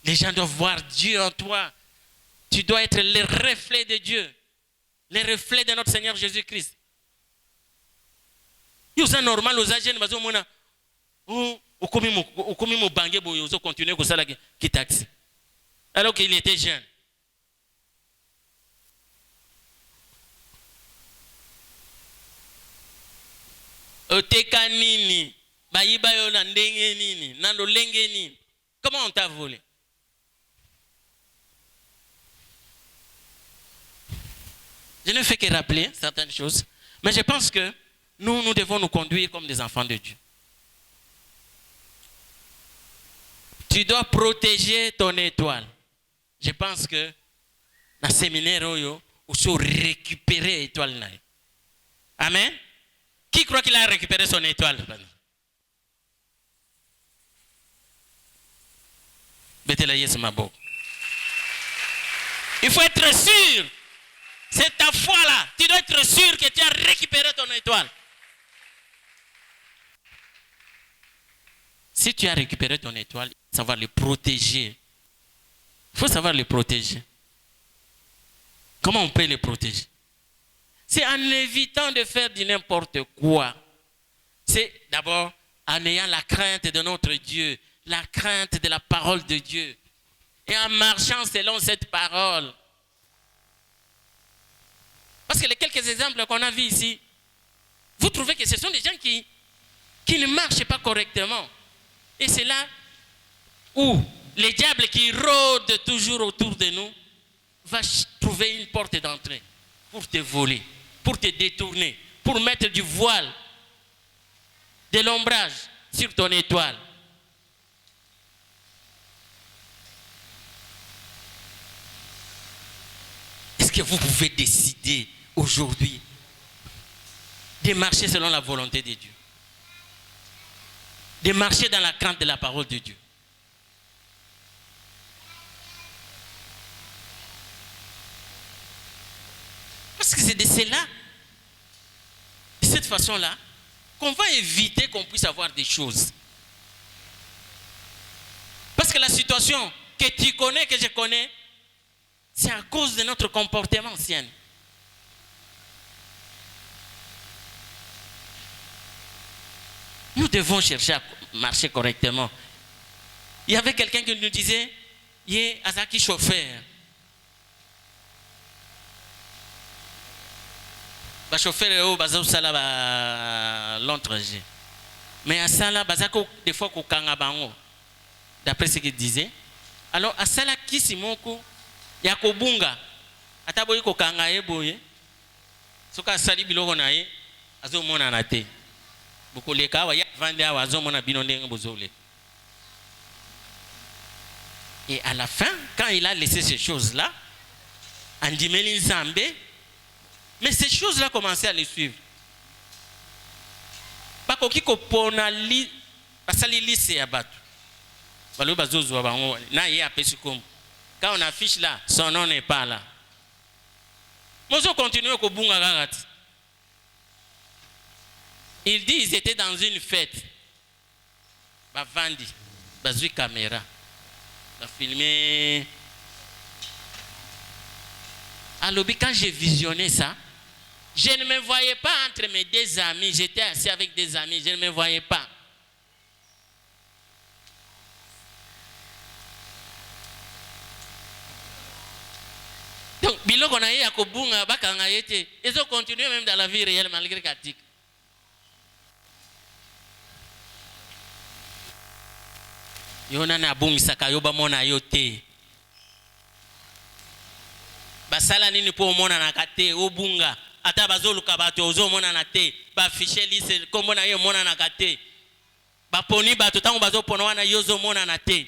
Les gens doivent voir Dieu en toi. Tu dois être le reflet de Dieu, le reflet de notre Seigneur Jésus-Christ. C'est normal aux agents bazo mona okomi mo bangé boyo zo continuer ko sala ki taxi alors qu'il était jeune. Oteka nini bayiba yo na ndenge nini na lolenge nini, comment on t'a volé? Je ne fais que rappeler certaines choses, mais je pense que nous devons nous conduire comme des enfants de Dieu. Tu dois protéger ton étoile. Je pense que dans le séminaire, il faut récupérer l'étoile. Amen. Qui croit qu'il a récupéré son étoile? Il faut être sûr. C'est ta foi là. Tu dois être sûr que tu as récupéré ton étoile. Si tu as récupéré ton étoile, il faut savoir le protéger. Il faut savoir le protéger. Comment on peut le protéger? C'est en évitant de faire du n'importe quoi. C'est d'abord en ayant la crainte de notre Dieu, la crainte de la parole de Dieu. Et en marchant selon cette parole. Parce que les quelques exemples qu'on a vus ici, vous trouvez que ce sont des gens qui ne marchent pas correctement. Et c'est là où le diable qui rôde toujours autour de nous va trouver une porte d'entrée pour te voler, pour te détourner, pour mettre du voile, de l'ombrage sur ton étoile. Est-ce que vous pouvez décider aujourd'hui de marcher selon la volonté de Dieu? De marcher dans la crainte de la parole de Dieu. Parce que c'est de cela, de cette façon-là, qu'on va éviter qu'on puisse avoir des choses. Parce que la situation que tu connais, que je connais, c'est à cause de notre comportement ancien. Nous devons chercher à marcher correctement. Il y avait quelqu'un qui nous disait, il y a Azaki chauffeur. Le chauffeur est au bazar sala l'entranger. Mais à sala bazako des fois ko kanga bango. D'après ce qu'il disait. Alors à sala kisimoko ya kobunga ataboyi ko kanga eboye. Soka sali biloko na ye azo mona na te. Bukoleka wa ya vande awa azo mona bino ndenge bozole. Et à la fin, quand il a laissé ces choses-là, Andimeli Zambé, mais ces choses-là commençaient à les suivre. Bakoki ko pona li basali lycée ya batu. Balo bazozo wa bango na ye apesi comme. Quand on affiche là, son nom n'est pas là. Mozo continue ko bunga gagati. Il dit ils étaient dans une fête. Bavandi, bazui caméra. Ba filmer. Alors quand j'ai visionné ça, je ne me voyais pas entre mes deux amis. J'étais assis avec des amis. Je ne me voyais pas. Donc, biloko na ye akobunga bakanga yete. Ils ont continué même dans la vie réelle malgré Katik. Yona na bungisaka yoba mona yote. Basala nini po mona na kate obunga. Ata bazoluka bato ozo mona na te ba fiche liste kombo na yo mona na kate ba poni bato tango bazo pona wana yozo mona na te.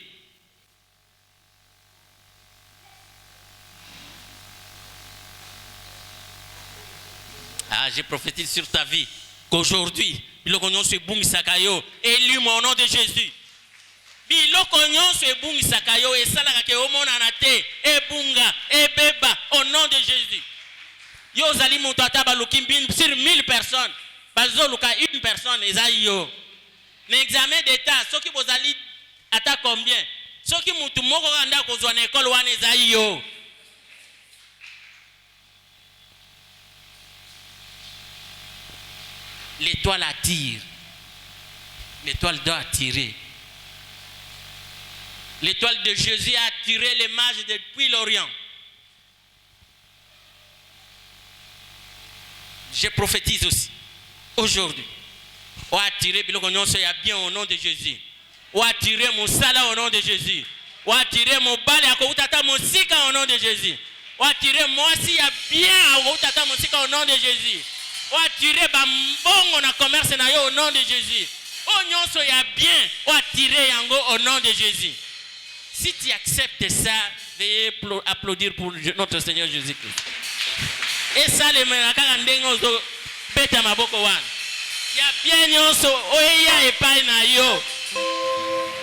Ah, je prophétise sur ta vie qu'aujourd'hui biloko nyonso ebungisaka yo elimo au nom de Jésus. Biloko nyonso ebungisaka yo esalaka ke omonana te ebunga ebeba au nom de Jésus. Yo ozali moto ata baluki sur 1000 personnes bazoluka une personne eza yo. Na examen d'état soki bozali ata combien soki mutu moko anda kozwa na école wana eza yo. L'étoile attire. L'étoile doit attirer. L'étoile de Jésus a attiré les mages depuis l'Orient. Je prophétise aussi. Aujourd'hui. On a attiré biloko nyonso ya bien au nom de Jésus. On a attiré mon sala au nom de Jésus. On a attiré mon bale ya koutata mon sika au nom de Jésus. On a attiré moi si ya bien au koutata mon sika au nom de Jésus. On a attiré bambongo na commerce na yo au nom de Jésus. On nyonso ya bien, on a attiré yango au nom de Jésus. Si tu acceptes ça, veuillez applaudir pour notre Seigneur Jésus-Christ. Et ça, les merakaka ndengo beta maboko wana. Ya bien nyonso oya epai na yo.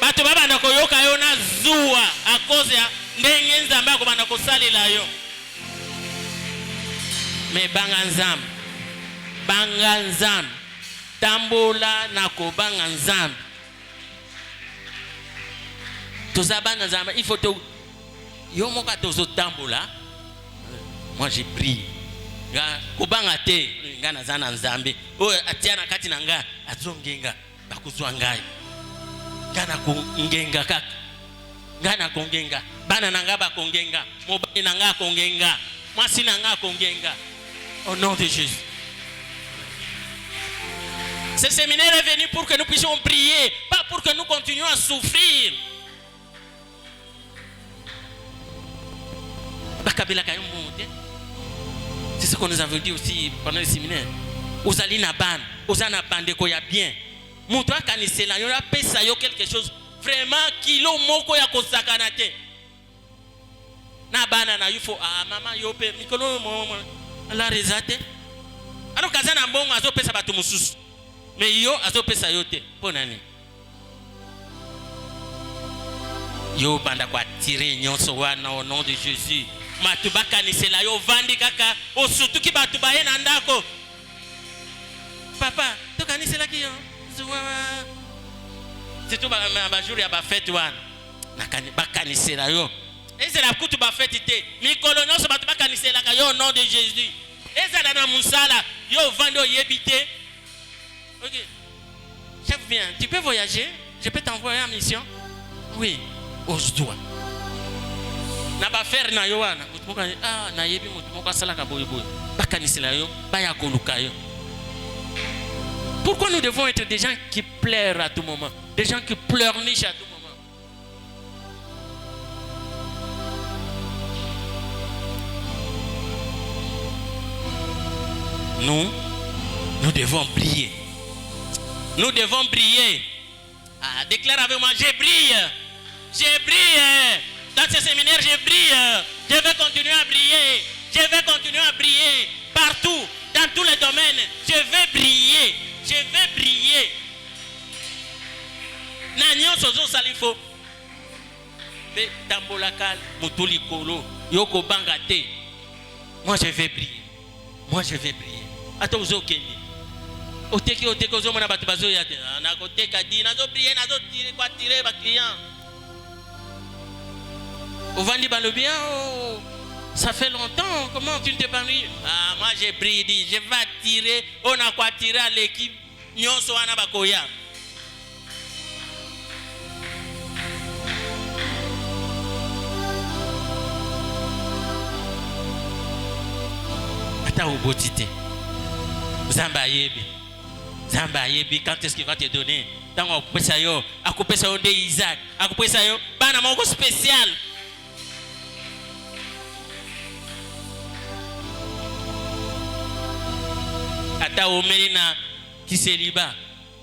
Bato baba na koyoka yo na zuwa a cause ya ndenge nzambe akobanda kosalela yo. Me banga nzambe. Banga nzambe. Tambola na kobanga nzambe. Tozabana nzambe, il faut te yo moka tozo tambola. Moi j'ai prié. Nga kobanga te nga na zana nzambe. O atiana kati na nga azongenga bakuzwa ngai. Ngana kongenga kaka. Ngana kongenga. Bana na nga bakongenga. Mobali na nga kongenga. Mwasi na nga kongenga. Au nom de Jésus. Ce séminaire est venu pour que nous puissions prier, pas pour que nous continuions à souffrir. C'est ce qu'on nous avait dit aussi pendant le séminaire. Osali na ban, osana bandeko ya bien. Muto akanisela yo la pesa yo quelque chose vraiment kilo moko ya kosakana te. Na bana na yufo mama yo pe mikolo la rezate. Alors kazana mbongo azo pesa batu mususu. Mais yo azo pesa yo te. Ponani. Yo banda kwa tirer nyonso wana au nom de Jésus. Matubaka ni sela yo vandi kaka osutuki batu baye na ndako. Papa, toka ni sela ki yo. C'est tout ba jour ya ba fête wana. Nakani bakani sela yo. Eza la kutu ba fête te. Mikolo nyonso batu bakani sela ka yo au nom de Jésus. Eza na musala yo vandi oyebite. OK. Chef bien, tu peux voyager? Je peux t'envoyer en mission? Oui, ose toi. Na ba faire na yo wana mutumoka na yebi mutumoka sala ka boy boy bakanisela yo baya koluka yo. Pourquoi nous devons être des gens qui pleurent à tout moment, des gens qui pleurnichent à tout moment? Nous devons briller. Nous devons briller. Déclare avec moi, je brille. Je brille. Dans ce séminaire, je brille. Je vais continuer à briller. Je vais continuer à briller. Partout, dans tous les domaines. Je vais briller. Je vais briller. Nanyo sozo salifo. Mais tambolakal, mutuli kolo, yoko bangate. Moi, je vais briller. Moi, je vais briller. Attends, vous okeni. Oteki ozo mona batu bazo yate. Na koteka di nazo briller, nazo tirer quoi tirer ba client. Au Vandi Balobia, ça fait longtemps, comment tu ne t'es pas mis? Moi j'ai pris, dit, je vais tirer, on a quoi tirer à l'équipe, Nyonso Anabakoya. Ata obotite. Zamba yebi, quand est-ce qu'il va te donner? Tant à couper ça yo de Isaac, à couper ça yo, bana moko spécial. Ata omeli na kiseliba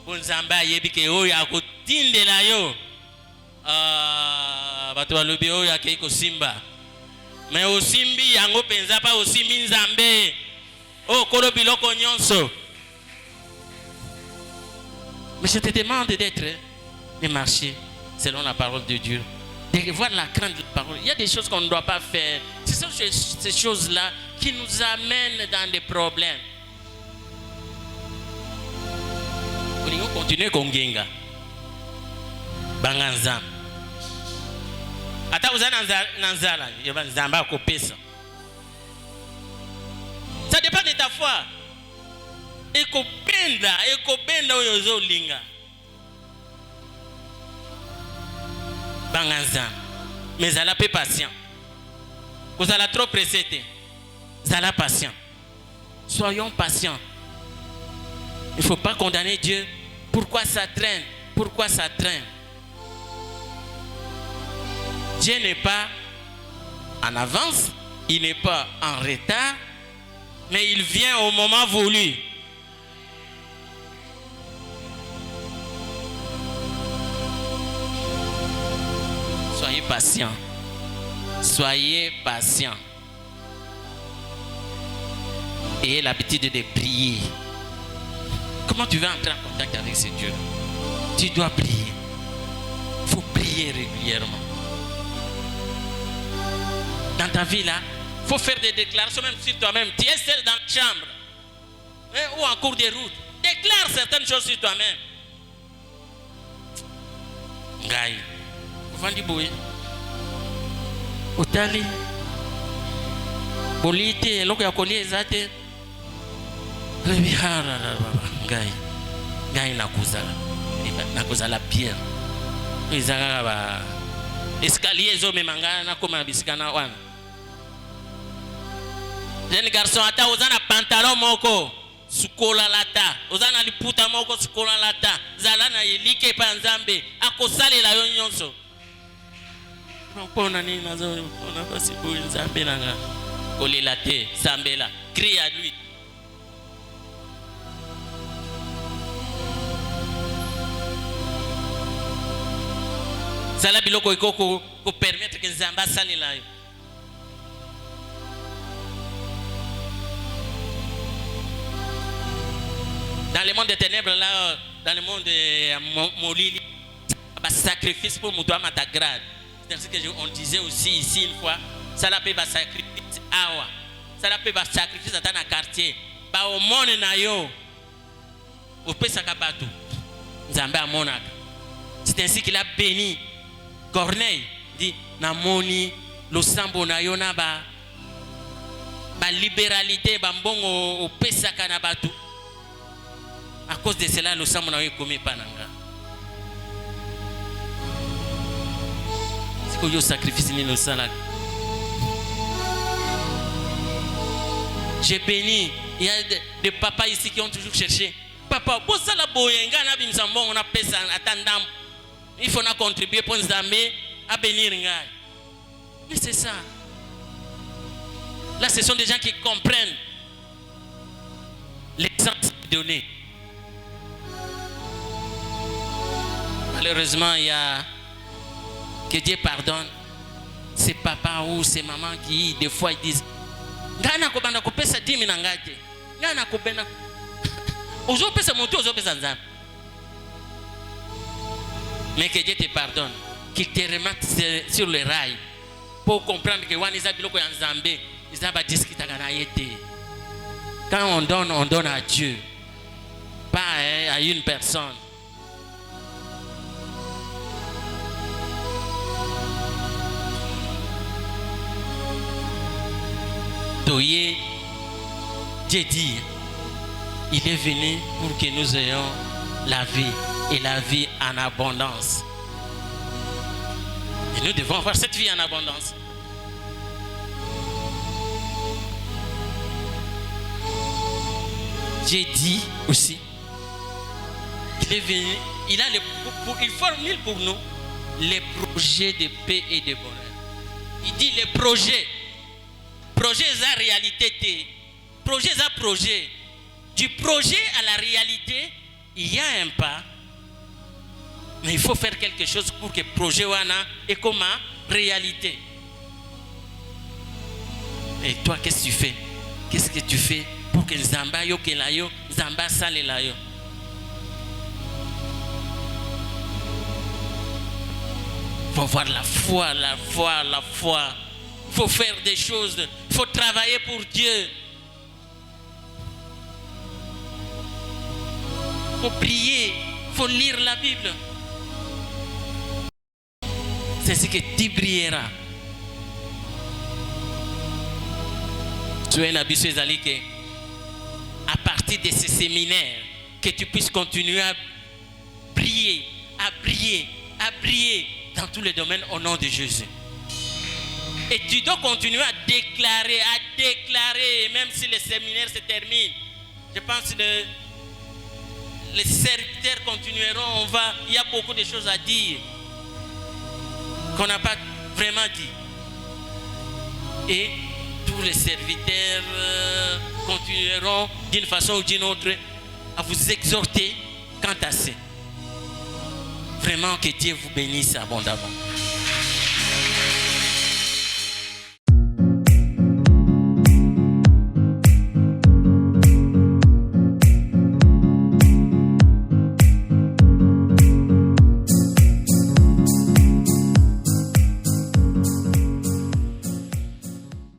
bonzamba yebi ke oyo akotindela yo bato balobi oyo akei kosimba mais osimbi yango penza pa osimbi nzambe o kolo biloko nyonso Mais je te demande de marcher selon la parole de Dieu. De voir la crainte de la parole. Il y a des choses qu'on ne doit pas faire. Ce sont ces choses-là qui nous amènent dans des problèmes. Vous continuez comme Genga. Banganzam. Ata uza nanzala. Zamba kopesa. Ça dépend de ta foi. Ekobenda oyozo linga. Banganzam. Mais zala peu patient. Vous allez trop pressé. Zala patient. Soyons patients. Il ne faut pas condamner Dieu. Pourquoi ça traîne? Pourquoi ça traîne? Dieu n'est pas en avance, il n'est pas en retard, mais il vient au moment voulu. Soyez patients. Soyez patients. Ayez l'habitude de prier. Comment tu vas entrer en contact avec ce Dieu? Tu dois prier. Il faut prier régulièrement. Dans ta vie là, il faut faire des déclarations même sur toi-même. Tu es seul dans la chambre ou en cours de route. Déclare certaines choses sur toi-même. Ngai, Vandi Boy, Otali, Bolite, Loka Kolie Zate, Rebihara, Ngai nakuzala pierre. Izaka ba escalier zo memanga na koma bisikana wana. Jeune garçon ata ozana pantalon moko sukola lata, ozana liputa moko sukola lata, zala na yelike pa nzambe akosalela yo nyonso. Mpona nini nazo mpona basi bo nzambe nanga kolela te sambela, crie à lui. Zala biloko ikoko ko permettre que nzamba salela yo. Dans le monde des ténèbres, là, dans le monde de Molili, un sacrifice pour Moutoua Matagrade. C'est ce qu'on disait aussi ici une fois. Ça l'a fait un sacrifice awa. Ça l'a fait un sacrifice dans un quartier. Ba au monde na yo. Au Pesakabatou. Nzamba Monak. C'est ainsi qu'il a béni Corneille. Dit Namoni, le sambo na yo na ba libéralité, ba mbongo au Pesakanabatou. À cause de cela, le sang n'a pas commis pananga. C'est que le sacrifice ni le sang là. J'ai béni. Il y a des papas ici qui ont toujours cherché. Papa, pour ça la boyenga na bimsambo on a payé attendant. Il faut na contribuer pour nous amener à bénir ngai. Mais c'est ça. Là, ce sont des gens qui comprennent l'exemple donné. Malheureusement, il y a que Dieu pardonne. Ces papas ou ces mamans qui, des fois, ils disent Gana kobanda kopesa 10 000 ngate. Gana kobena. Ozo pesa moto, ozo pesa nzambe. Mais que Dieu te pardonne. Qu'il te remette sur le rail. Pour comprendre que Waniza biloko ya nzambe. Izaba discuta gana yete. Quand on donne à Dieu. Pas à une personne. Dieu dit, il est venu pour que nous ayons la vie et la vie en abondance. Et nous devons avoir cette vie en abondance. Dieu dit aussi qu'il est venu, il formule pour nous les projets de paix et de bonheur. Il dit les projets. Projet est la réalité. Projet est un projet. Du projet à la réalité, il y a un pas. Mais il faut faire quelque chose pour que le projet soit comme réalité. Et toi, qu'est-ce que tu fais? Qu'est-ce que tu fais pour que Zamba yo kelayo, Zamba sale la yo? faut avoir la foi, la foi, la foi. Il faut faire des choses. Il faut travailler pour Dieu. Il faut prier. Il faut lire la Bible. C'est ce que tu brilleras. Tu es un habitué que à partir de ce séminaire, que tu puisses continuer à briller, à briller, à briller dans tous les domaines au nom de Jésus. Et tu dois continuer à déclarer, même si le séminaire se termine. Je pense que les serviteurs continueront, il y a beaucoup de choses à dire qu'on n'a pas vraiment dit. Et tous les serviteurs continueront d'une façon ou d'une autre à vous exhorter quant à ça. Vraiment que Dieu vous bénisse abondamment.